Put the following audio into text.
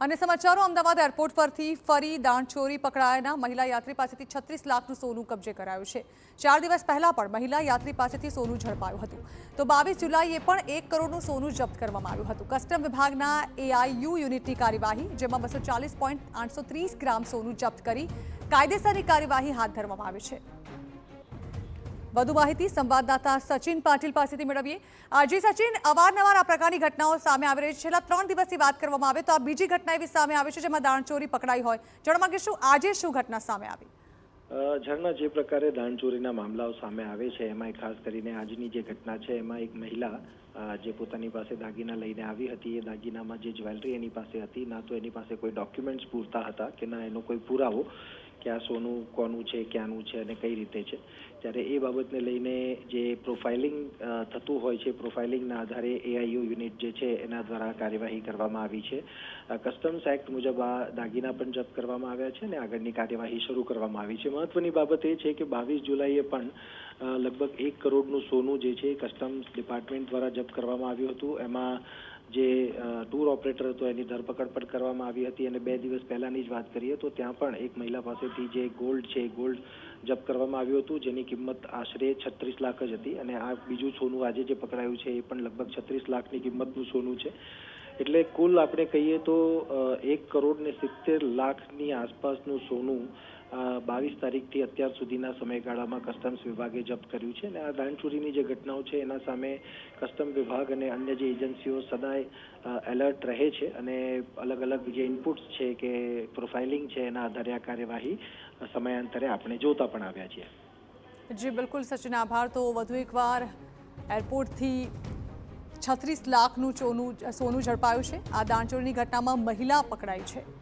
અને સમાચારો અમદાવાદ એરપોર્ટ પરથી ફરી દાણચોરી પકડાયાના મહિલા યાત્રી પાસેથી 36 લાખનું સોનું કબજે કરાયું છે। 4 દિવસ પહેલા પણ મહિલા યાત્રી પાસેથી સોનું ઝડપાયું હતું તો 22 જુલાઈએ પણ 1 કરોડનું સોનું જપ્ત કરવામાં આવ્યું હતું। કસ્ટમ વિભાગના એઆઈયુ યુનિટની કાર્યવાહી જેમાં 240.830 ગ્રામ સોનું જપ્ત કરી કાયદેસરની કાર્યવાહી હાથ ધરવામાં આવી છે। વધુ માહિતી સંવાદદાતા સચિન પાટીલ પાસેથી મેળવીએ। જી સચિન, અવારનવાર આ પ્રકારની ઘટનાઓ સામે આવી રહી છે। છેલ્લા 3 દિવસની વાત કરવામાં આવે તો આ બીજી ઘટના એવી સામે આવી છે જેમાં દાણચોરી પકડાઈ હોય। જણાવવા માંગે શું આજે શું ઘટના સામે આવી? ઝરણા, જે પ્રકારે દાણચોરીના મામલાઓ સામે આવે છે એમાં ખાસ કરીને આજની જે ઘટના છે એમાં એક મહિલા જે પોતાની પાસે દાગીના લઈને આવી હતી, એ દાગીનામાં જે જ્વેલરી એની પાસે હતી, ના તો એની પાસે કોઈ ડોક્યુમેન્ટ્સ પૂરતા હતા કે ના એનો કોઈ પુરાવો કે આ સોનું કોનું છે, ક્યાંનું છે અને કઈ રીતે છે। ત્યારે એ બાબતને લઈને જે પ્રોફાઇલિંગ થતું હોય છે, પ્રોફાઇલિંગના આધારે એઆઈયુ યુનિટ જે છે એના દ્વારા કાર્યવાહી કરવામાં આવી છે। કસ્ટમ્સ એક્ટ મુજબ આ દાગીના પણ જપ્ત કરવામાં આવ્યા છે અને આગળની કાર્યવાહી શરૂ કરવામાં આવી છે। મહત્વની બાબત એ છે કે 22 જુલાઈએ પણ લગભગ 1 કરોડનું સોનું જે છે કસ્ટમ્સ ડિપાર્ટમેન્ટ દ્વારા જપ્ત કરવામાં આવ્યું હતું। એમાં જે ટૂર ઓપરેટર હતો એની ધરપકડ પણ કરવામાં આવી હતી અને 2 દિવસ પહેલાની જ વાત કરીએ તો ત્યાં પણ એક મહિલા પાસેથી જે ગોલ્ડ છે ગોલ્ડ જપ્ત કરવામાં આવ્યું હતું, જેની કિંમત આશરે 36 લાખ જ હતી અને આ બીજું સોનું આજે જે પકડાયું છે એ પણ લગભગ 36 લાખની કિંમતનું સોનું છે। એટલે કુલ આપણે કહીએ તો 1 કરોડ ને 70 લાખની આસપાસનું સોનું 22 તારીખથી અત્યાર સુધીના સમયગાળામાં કસ્ટમ્સ વિભાગે જપ્ત કર્યું છે અને આ દાણચોરીની જે ઘટનાઓ છે એના સામે કસ્ટમ વિભાગ અને અન્ય જે એજન્સીઓ સદાય એલર્ટ રહે છે અને અલગ અલગ જે ઇનપુટ્સ છે કે પ્રોફાઇલિંગ છે એના આધારે આ કાર્યવાહી સમયાંતરે આપણે જોતા પણ આવ્યા છીએ। જી બિલકુલ સચિન, આભાર। તો વધુ એકવાર એરપોર્ટથી 36 લાખનું સોનું ઝડપાયું છે। આ દાણચોરીની ઘટનામાં મહિલા પકડાઈ છે।